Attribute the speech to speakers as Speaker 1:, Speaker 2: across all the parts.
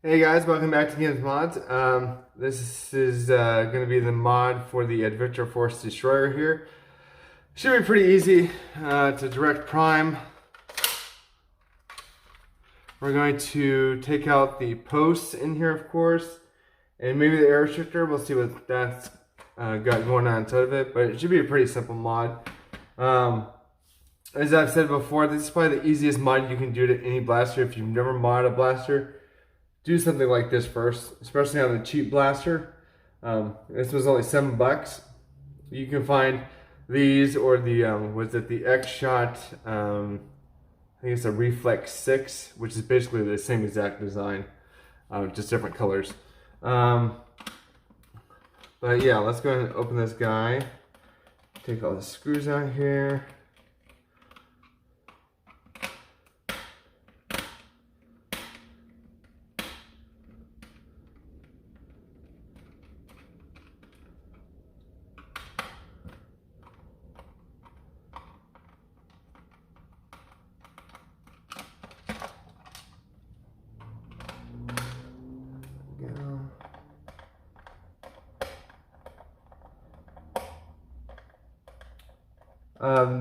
Speaker 1: Hey guys, welcome back to Games Mods. This is going to be the mod for the Adventure Force Destroyer here. Should be pretty easy to direct prime. We're going to take out the posts in here, of course, and maybe the air restrictor. We'll see what that's got going on inside of it, but it should be a pretty simple mod. As I've said before, this is probably the easiest mod you can do to any blaster. If you've never modded a blaster, do something like this first, especially on the cheap blaster. This was only $7. You can find these or the the X-Shot, I think it's a Reflex 6, which is basically the same exact design, just different colors. But yeah, let's go ahead and open this guy. Take all the screws out here.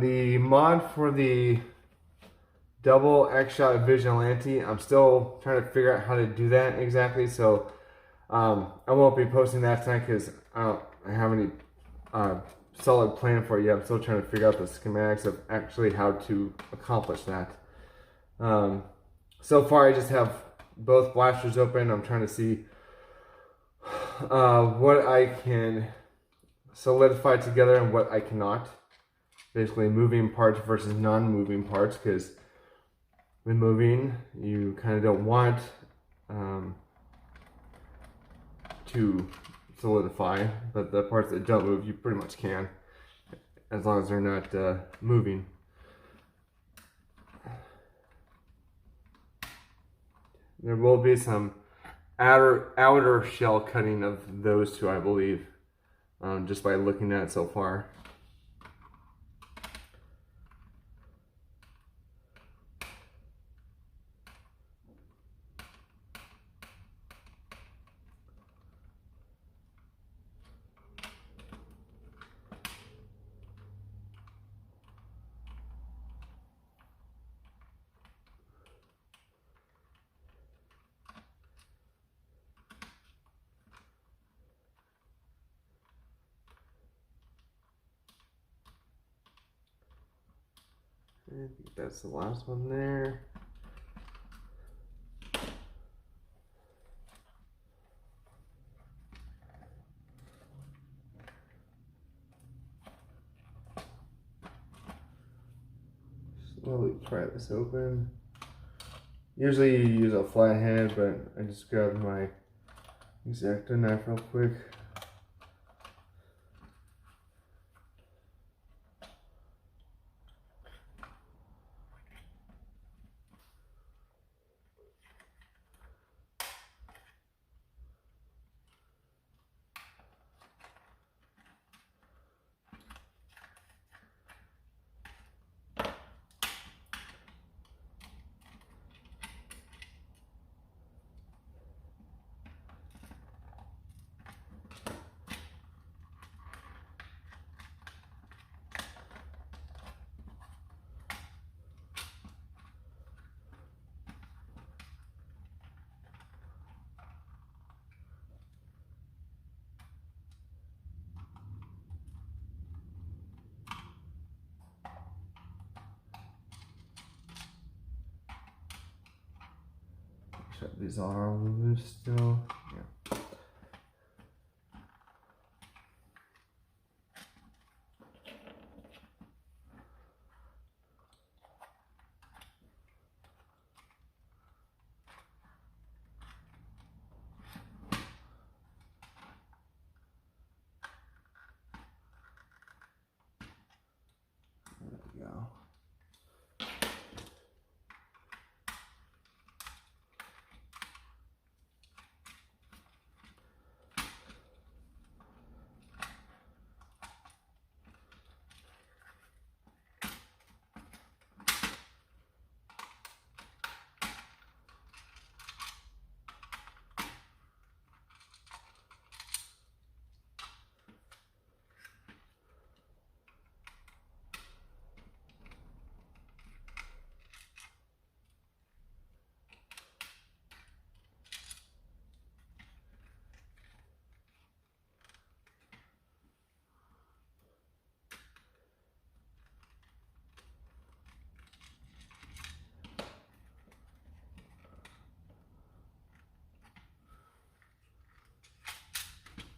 Speaker 1: The mod for the double X-Shot Vigilante, I'm still trying to figure out how to do that exactly, so I won't be posting that tonight because I don't have any solid plan for it yet. I'm still trying to figure out the schematics of actually how to accomplish that. So far I just have both blasters open. I'm trying to see what I can solidify together and what I cannot. Basically moving parts versus non-moving parts, because when moving you kind of don't want to solidify, but the parts that don't move you pretty much can, as long as they're not moving. There will be some outer shell cutting of those two, I believe, just by looking at it so far. I think that's the last one there. Slowly pry this open. Usually you use a flathead, but I just grabbed my X-Acto knife real quick. These are all loose still. Yeah. There we go.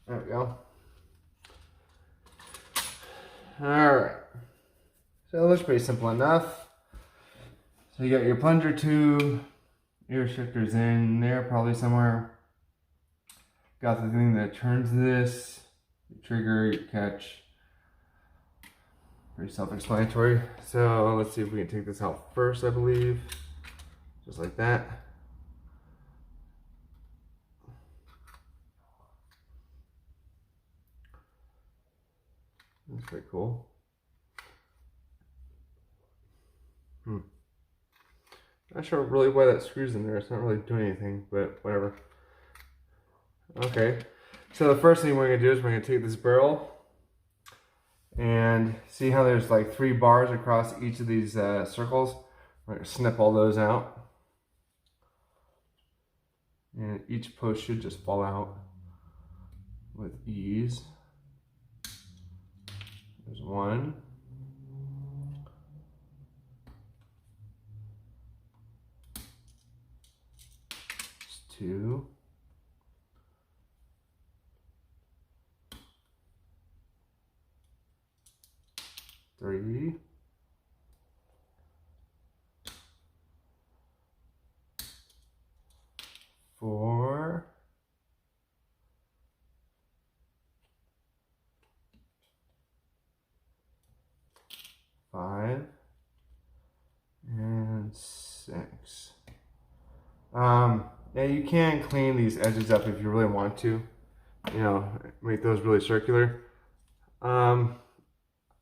Speaker 1: There we go. Alright. So it looks pretty simple enough. So you got your plunger tube, air restrictors in there probably somewhere. Got the thing that turns this, your trigger, your catch. Pretty self-explanatory. So let's see if we can take this out first, I believe. Just like that. That's pretty cool. Not sure really why that screw's in there. It's not really doing anything, but whatever. Okay. So the first thing we're going to do is we're going to take this barrel and see how there's like 3 bars across each of these circles. We're going to snip all those out. And each post should just fall out with ease. There's 1. There's 2. 3. 4. 5. And 6. Yeah, you can clean these edges up if you really want to. You know, make those really circular.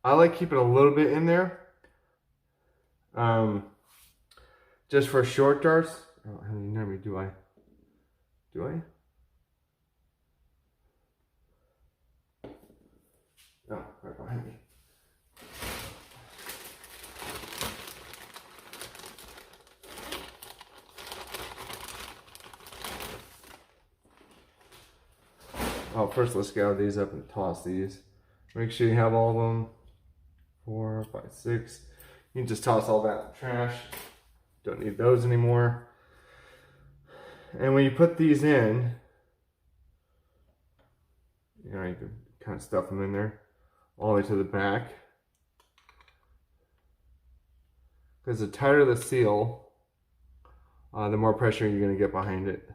Speaker 1: I like keeping a little bit in there. Just for short darts. Oh, how many do I? Do I? No, right behind me. Oh, first let's gather these up and toss these. Make sure you have all of them. 4, 5, 6. You can just toss all that in the trash. Don't need those anymore. And when you put these in, you know, you can kind of stuff them in there all the way to the back. Because the tighter the seal, the more pressure you're going to get behind it.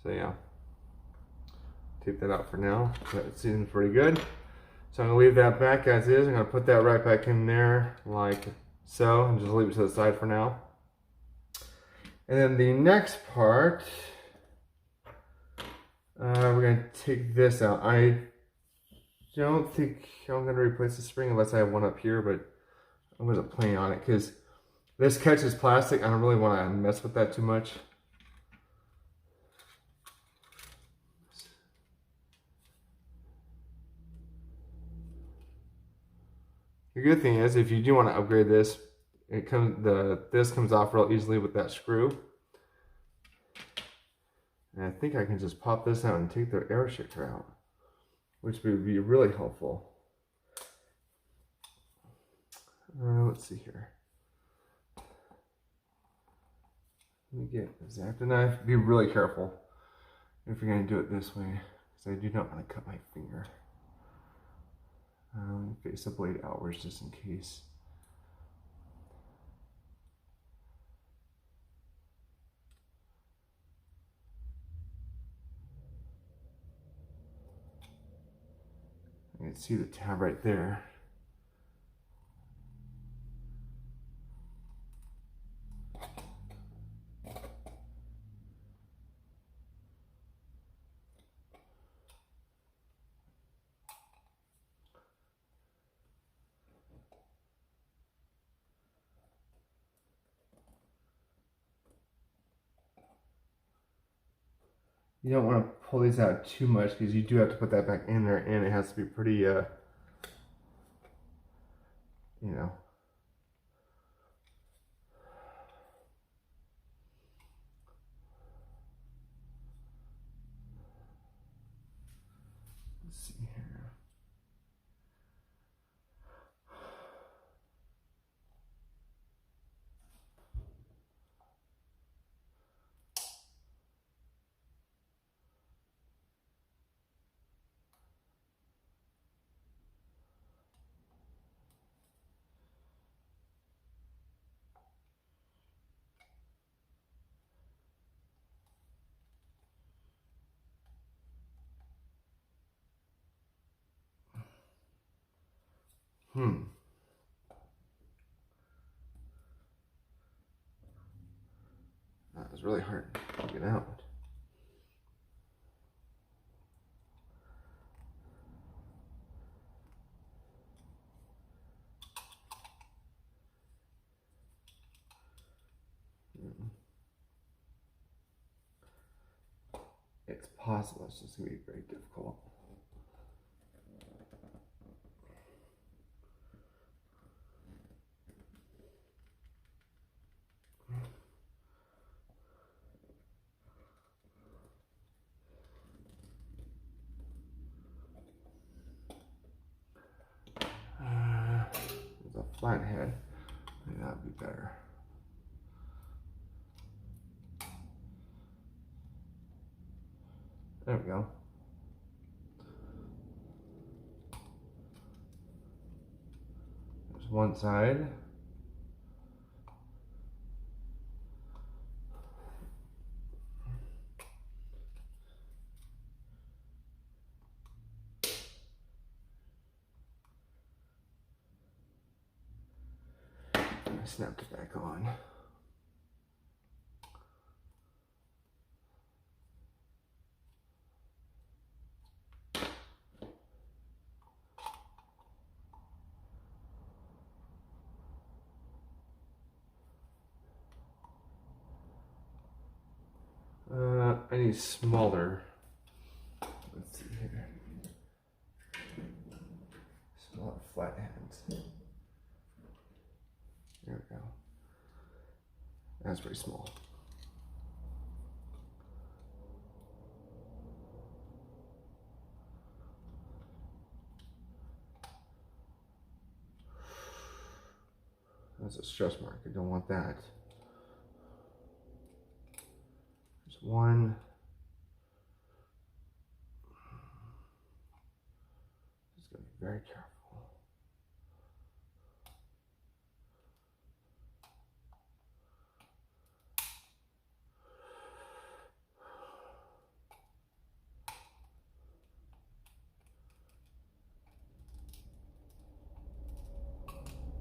Speaker 1: So yeah, take that out for now. That seems pretty good. So I'm going to leave that back as is. I'm going to put that right back in there like so, and just leave it to the side for now. And then the next part, we're going to take this out. I don't think I'm going to replace the spring unless I have one up here, but I wasn't planning on it because this catches plastic. I don't really want to mess with that too much. The good thing is, if you do want to upgrade this, this comes off real easily with that screw. And I think I can just pop this out and take the air restrictor out, which would be really helpful. Let's see here. Let me get a X-Acto knife. Be really careful if you're going to do it this way, because I do not want to cut my finger. Face the blade outwards just in case. You can see the tab right there. You don't want to pull these out too much because you do have to put that back in there, and it has to be pretty, you know. Let's see here. That was really hard to get out. It's possible, it's just going to be very difficult. There's a flat head. Maybe that would be better. There we go. There's one side. I snapped it back on. I need smaller. Let's see here. Smaller flat heads. There we go. That's pretty small. That's a stress mark. I don't want that. There's one. Just gotta be very careful.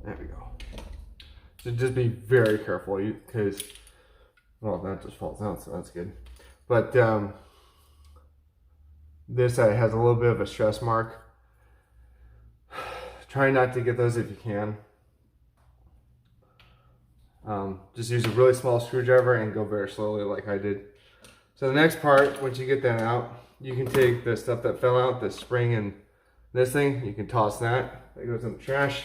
Speaker 1: There we go. So just be very careful because, well, that just falls out, so that's good. But this side has a little bit of a stress mark. Try not to get those if you can. Just use a really small screwdriver and go very slowly like I did. So the next part, once you get that out, you can take the stuff that fell out, the spring and this thing, you can toss that. That goes in the trash.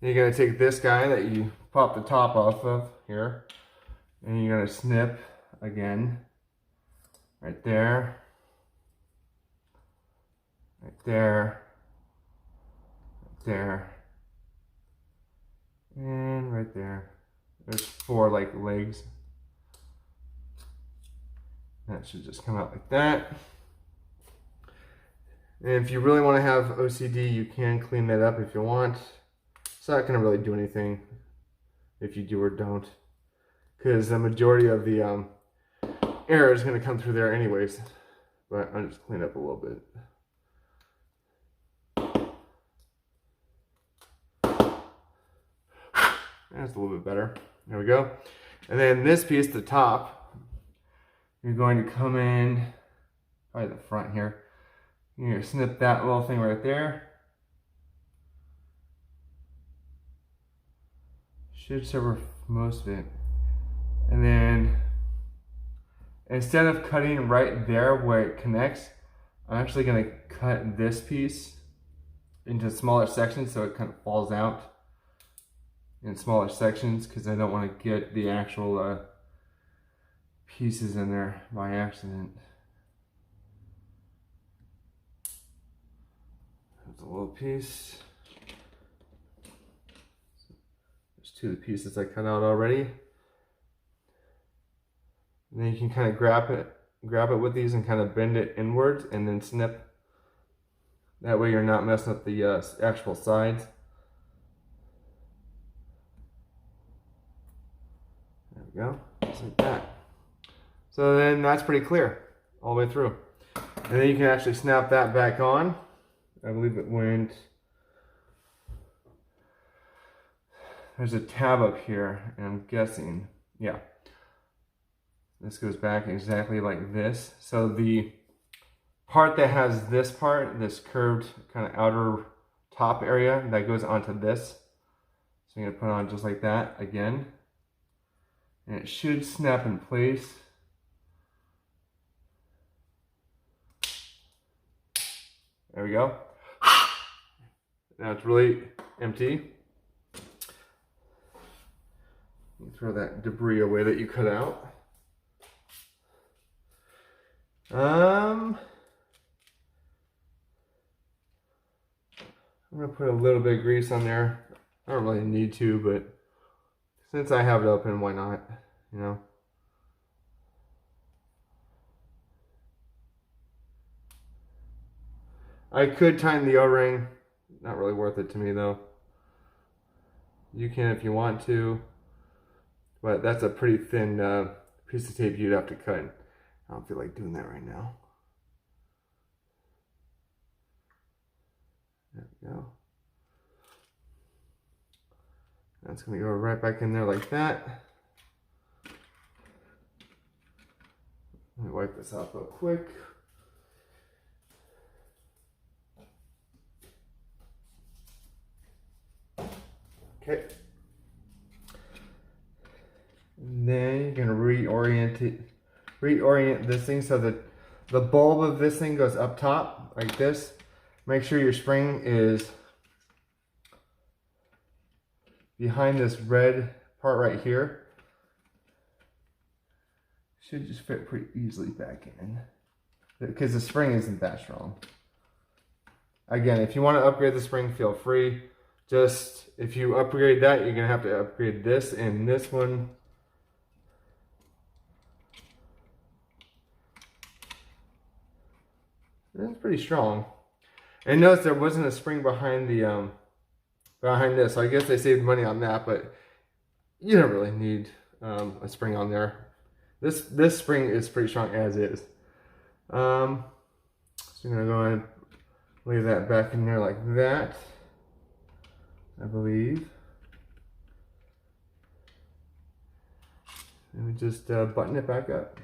Speaker 1: You're going to take this guy that you pop the top off of here, and you're going to snip again, right there, right there, right there, and right there. There's 4 like legs. That should just come out like that. And if you really want to have OCD, you can clean that up if you want. It's not going to really do anything if you do or don't, because the majority of the air is going to come through there anyways. But I'll just clean up a little bit. That's a little bit better. There we go. And then this piece, the top, you're going to come in, probably the front here. You're going to snip that little thing right there. Should cover most of it. And then instead of cutting right there where it connects, I'm actually going to cut this piece into smaller sections so it kind of falls out in smaller sections, because I don't want to get the actual pieces in there by accident. There's a little piece. To the pieces I cut out already. And then you can kind of grab it with these and kind of bend it inwards and then snip. That way you're not messing up the actual sides. There we go, just like that. So then that's pretty clear all the way through. And then you can actually snap that back on. I believe it went there's a tab up here, and I'm guessing, yeah, this goes back exactly like this. So the part that has this part, this curved kind of outer top area, that goes onto this. So I'm gonna put it on just like that again. And it should snap in place. There we go. Now it's really empty. Throw that debris away that you cut out. I'm gonna put a little bit of grease on there. I don't really need to, but since I have it open, why not? You know. I could tighten the O-ring. Not really worth it to me though. You can if you want to, but that's a pretty thin piece of tape you'd have to cut. I don't feel like doing that right now. There we go. That's going to go right back in there like that. Let me wipe this off real quick. Okay. And then you're going to reorient this thing so that the bulb of this thing goes up top like this. Make sure your spring is behind this red part right here. Should just fit pretty easily back in because the spring isn't that strong. Again, if you want to upgrade the spring, feel free. Just if you upgrade that, you're gonna have to upgrade this and this one. That's pretty strong. And notice there wasn't a spring behind the behind this, so I guess they saved money on that, but you don't really need a spring on there. This spring is pretty strong as is. So I'm gonna go ahead and lay that back in there like that, I believe. And we just button it back up.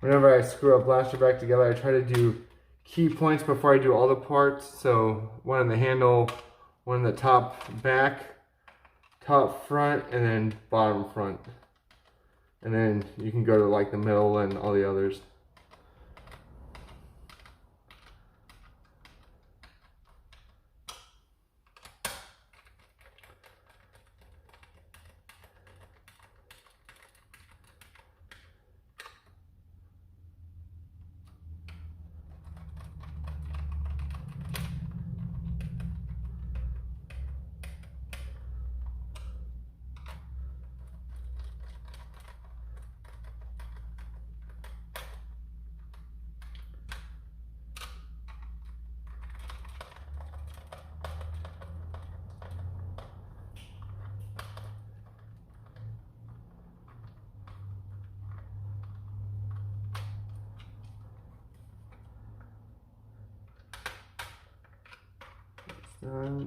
Speaker 1: Whenever I screw a blaster back together, I try to do key points before I do all the parts. So one on the handle, one on the top back, top front, and then bottom front. And then you can go to like the middle and all the others.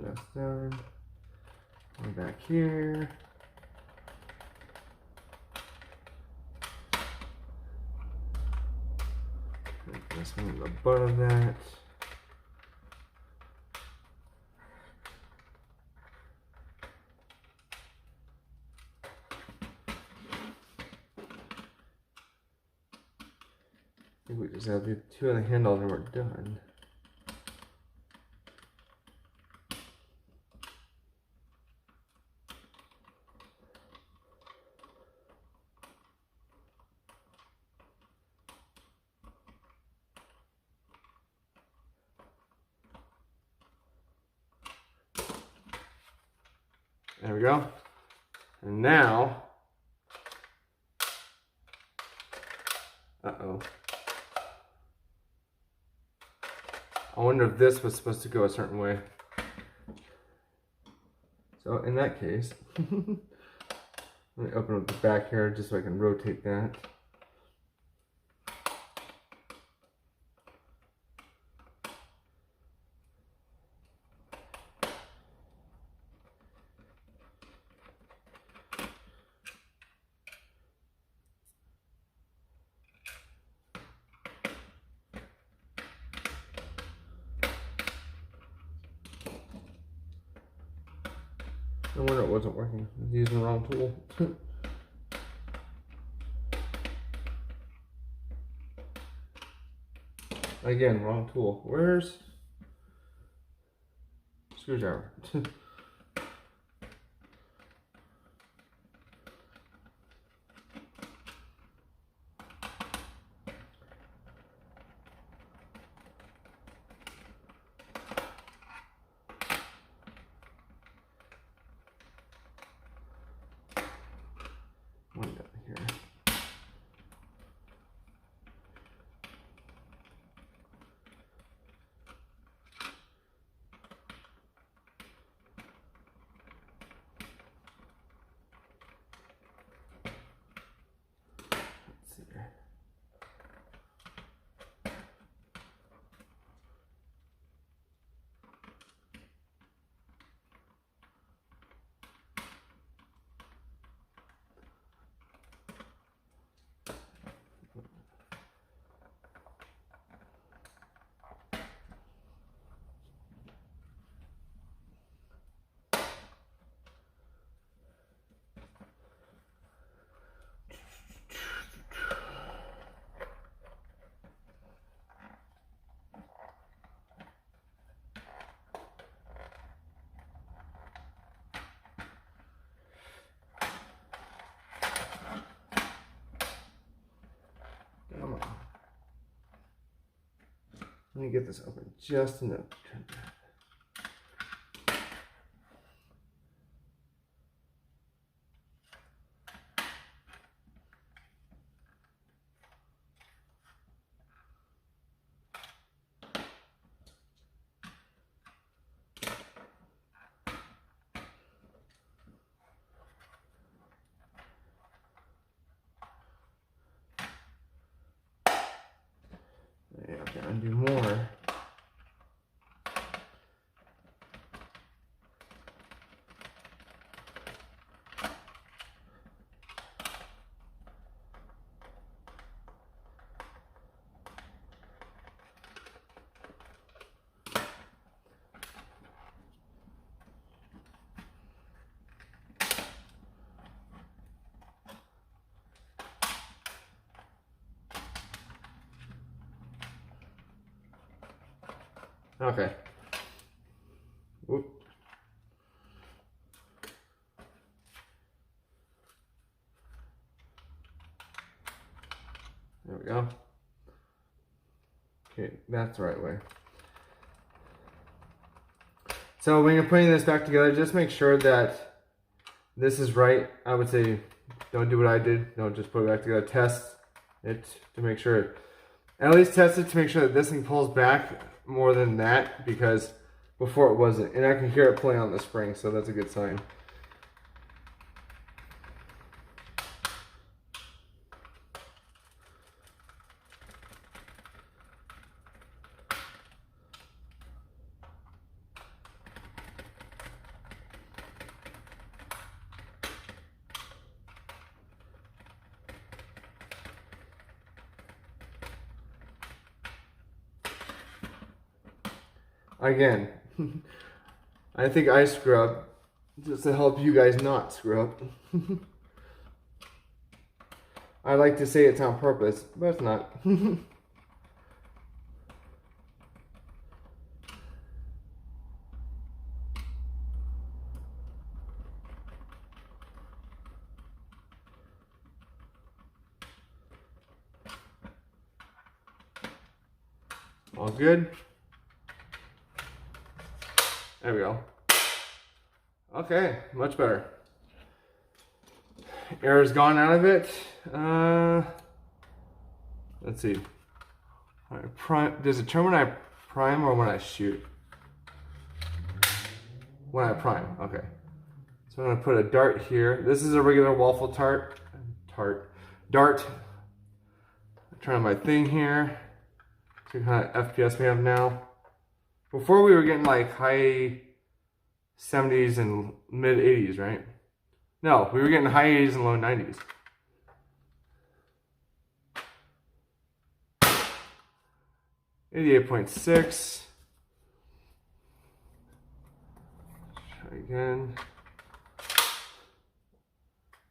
Speaker 1: That's done. Go back here. Put this one in the butt of that. I think we just have to do two on the handle and we're done. There we go. And now Uh-oh. I wonder if this was supposed to go a certain way. So in that case, let me open up the back here just so I can rotate that. No wonder it wasn't working. I was using the wrong tool. Again, wrong tool. Where's screwdriver? One down here. Let's see here. Come on. Let me get this open just enough. Yeah, okay, undo more. Okay. Whoop. There we go. Okay, that's the right way. So when you're putting this back together, just make sure that this is right. I would say don't do what I did. Don't just put it back together. Test it to make sure. At least test it to make sure that this thing pulls back more than that, because before it wasn't. And I can hear it pulling on the spring, so that's a good sign. Again, I think I screw up just to help you guys not screw up. I like to say it's on purpose, but it's not. All good. There we go. Okay, much better. Air's gone out of it. let's see. Does it turn when I prime or when I shoot? When I prime, okay. So I'm gonna put a dart here. This is a regular waffle dart. Turn on my thing here. See what kind of FPS we have now. Before we were getting like high 70s and mid 80s, right? No, we were getting high 80s and low 90s. .6. Try again.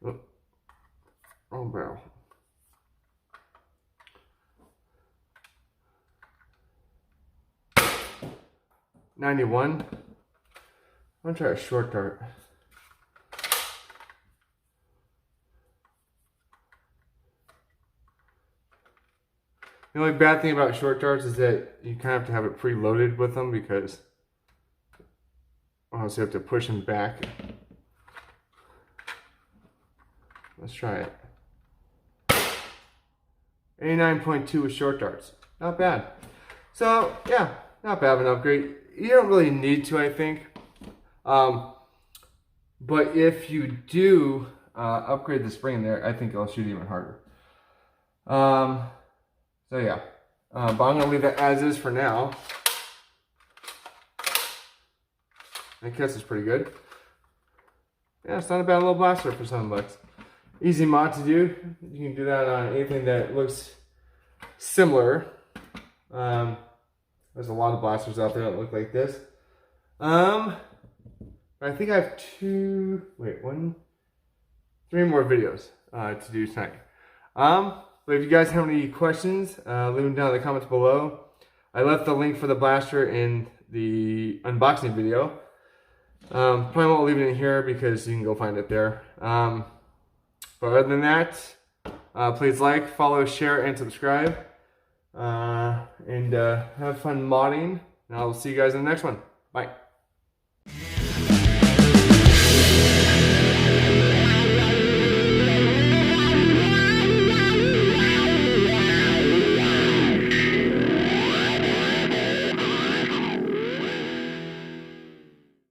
Speaker 1: Oh, wrong barrel. .91. I'm gonna try a short dart. The only bad thing about short darts is that you kind of have to have it preloaded with them because else you have to push them back. Let's try it. 89.2 with short darts. Not bad. So yeah, not bad of an upgrade. You don't really need to, I think. But if you do upgrade the spring there, I think it'll shoot even harder. So yeah, but I'm gonna leave that as is for now. I guess it's pretty good. Yeah, it's not a bad little blaster for $7. Easy mod to do. You can do that on anything that looks similar. There's a lot of blasters out there that look like this. I think I have 3 more videos to do tonight. But if you guys have any questions, leave them down in the comments below. I left the link for the blaster in the unboxing video. Probably won't leave it in here because you can go find it there. But other than that, please like, follow, share, and subscribe. And have fun modding. And I'll see you guys in the next one. Bye.